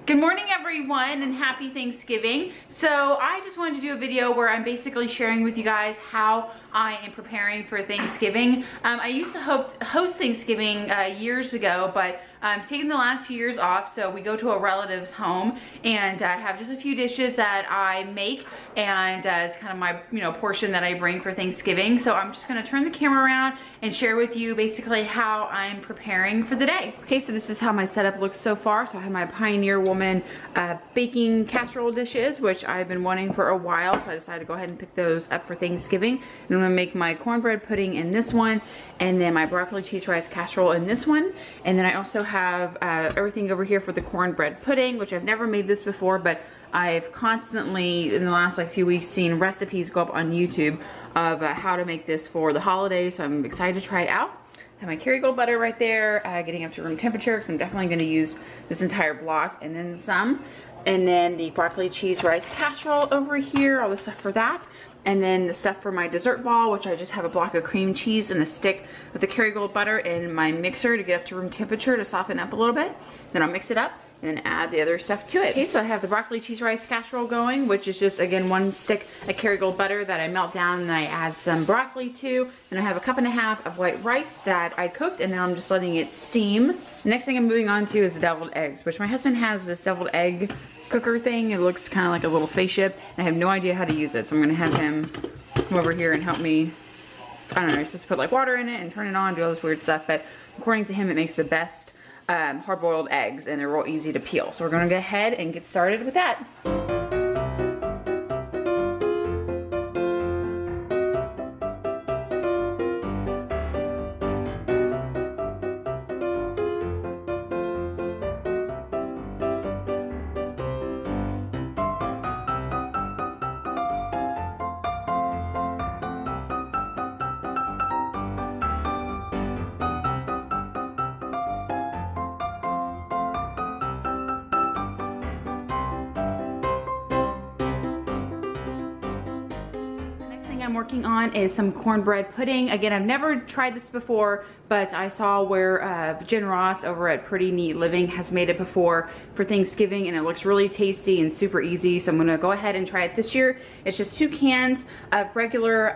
Good morning everyone and happy Thanksgiving. So I just wanted to do a video where I'm basically sharing with you guys how I am preparing for Thanksgiving. I used to host Thanksgiving years ago, but I've taken the last few years off, so we go to a relative's home and I have just a few dishes that I make, and it's kind of my portion that I bring for Thanksgiving. So I'm just gonna turn the camera around and share with you basically how I'm preparing for the day. Okay, so this is how my setup looks so far. So I have my Pioneer Woman baking casserole dishes, which I've been wanting for a while, so I decided to go ahead and pick those up for Thanksgiving. And I'm gonna make my cornbread pudding in this one, and then my broccoli cheese rice casserole in this one. And then I also have everything over here for the cornbread pudding, which I've never made this before, but I've constantly in the last few weeks seen recipes go up on YouTube of how to make this for the holidays, so I'm excited to try it out. I have my Kerrygold butter right there, getting up to room temperature, because I'm definitely going to use this entire block and then some. And then the broccoli cheese rice casserole over here, all the stuff for that. And then the stuff for my dessert ball, which I just have a block of cream cheese and a stick with the Kerrygold butter in my mixer to get up to room temperature to soften up a little bit. Then I'll mix it up and then add the other stuff to it. Okay, so I have the broccoli cheese rice casserole going, which is just, again, one stick of Kerrygold butter that I melt down and then I add some broccoli to. And I have a cup and a half of white rice that I cooked, and now I'm just letting it steam. The next thing I'm moving on to is the deviled eggs, which my husband has this deviled egg cooker thing. It looks kind of like a little spaceship. I have no idea how to use it, so I'm gonna have him come over here and help me. I don't know, you're supposed to put water in it and turn it on, do all this weird stuff, but according to him it makes the best hard-boiled eggs, and they're real easy to peel. So we're gonna go ahead and get started with that. I'm working on is some cornbread pudding. Again, I've never tried this before, but I saw where Jen Ross over at Pretty Neat Living has made it before for Thanksgiving, and it looks really tasty and super easy. So I'm gonna go ahead and try it this year. It's just 2 cans of regular,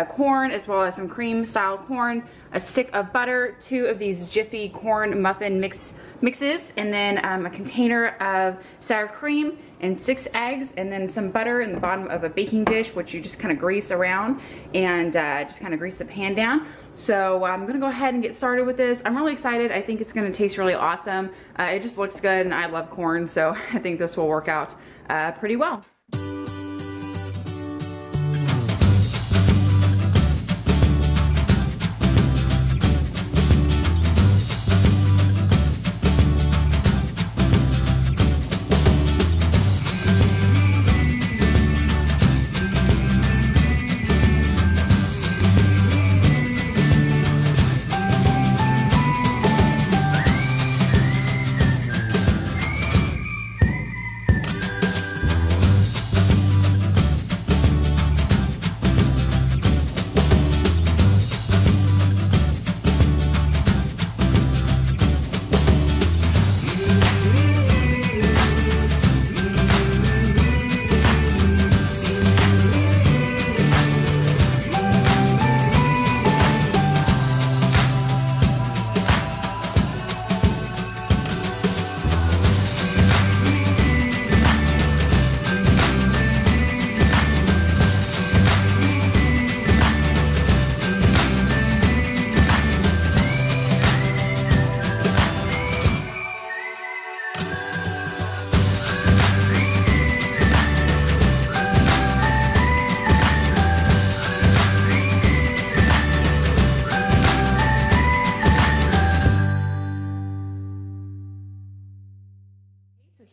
corn, as well as some cream style corn, a stick of butter, 2 of these Jiffy corn muffin mixes, and then a container of sour cream and 6 eggs, and then some butter in the bottom of a baking dish, which you just kind of grease around and just kind of grease the pan down. So I'm gonna go ahead and get started with this. I'm really excited. I think it's gonna taste really awesome. It just looks good, and I love corn, so I think this will work out pretty well.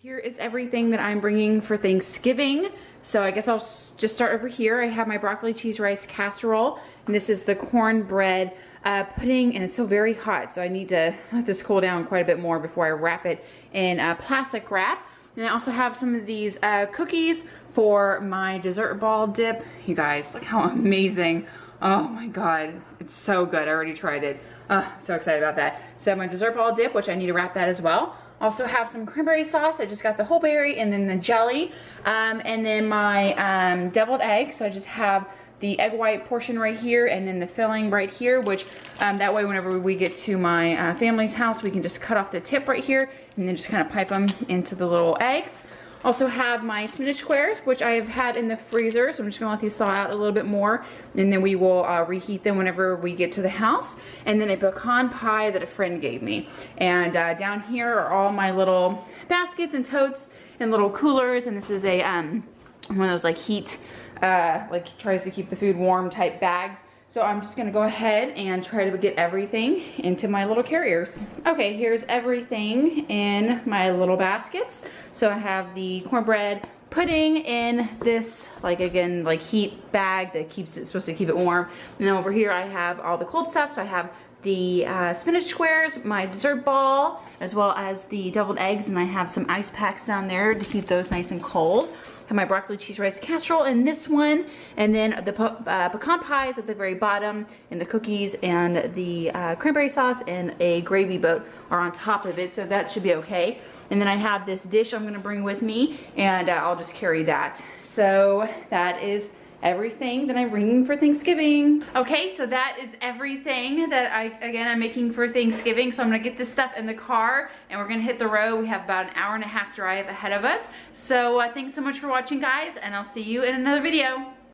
Here is everything that I'm bringing for Thanksgiving. So I guess I'll just start over here. I have my broccoli cheese rice casserole, and this is the cornbread pudding, and it's so very hot, so I need to let this cool down quite a bit more before I wrap it in plastic wrap. And I also have some of these cookies for my dessert ball dip. You guys, look how amazing. Oh my God, it's so good. I already tried it. So excited about that. So my dessert ball dip, which I need to wrap that as well. Also have some cranberry sauce. I just got the whole berry and then the jelly. And then my deviled egg. So I just have the egg white portion right here and then the filling right here, which that way whenever we get to my family's house, we can just cut off the tip right here and then just kind of pipe them into the little eggs. Also have my spinach squares, which I have had in the freezer, so I'm just gonna let these thaw out a little bit more, and then we will reheat them whenever we get to the house. And then a pecan pie that a friend gave me. And down here are all my little baskets and totes and little coolers, and this is a one of those like heat, like tries to keep the food warm type bags. So I'm just gonna go ahead and try to get everything into my little carriers. Okay, here's everything in my little baskets. So I have the cornbread pudding in this, like again, like heat bag that keeps it, supposed to keep it warm. And then over here I have all the cold stuff. So I have the spinach squares, my dessert ball, as well as the deviled eggs, and I have some ice packs down there to keep those nice and cold. I have my broccoli cheese rice casserole in this one, and then the pecan pies at the very bottom, and the cookies and the cranberry sauce and a gravy boat are on top of it, so that should be okay. And then I have this dish I'm gonna bring with me, and I'll just carry that. So that is everything that I'm bringing for Thanksgiving. Okay, so that is everything that I'm making for Thanksgiving. So I'm gonna get this stuff in the car and we're gonna hit the road. We have about an hour and a half drive ahead of us. So thanks so much for watching, guys, and I'll see you in another video.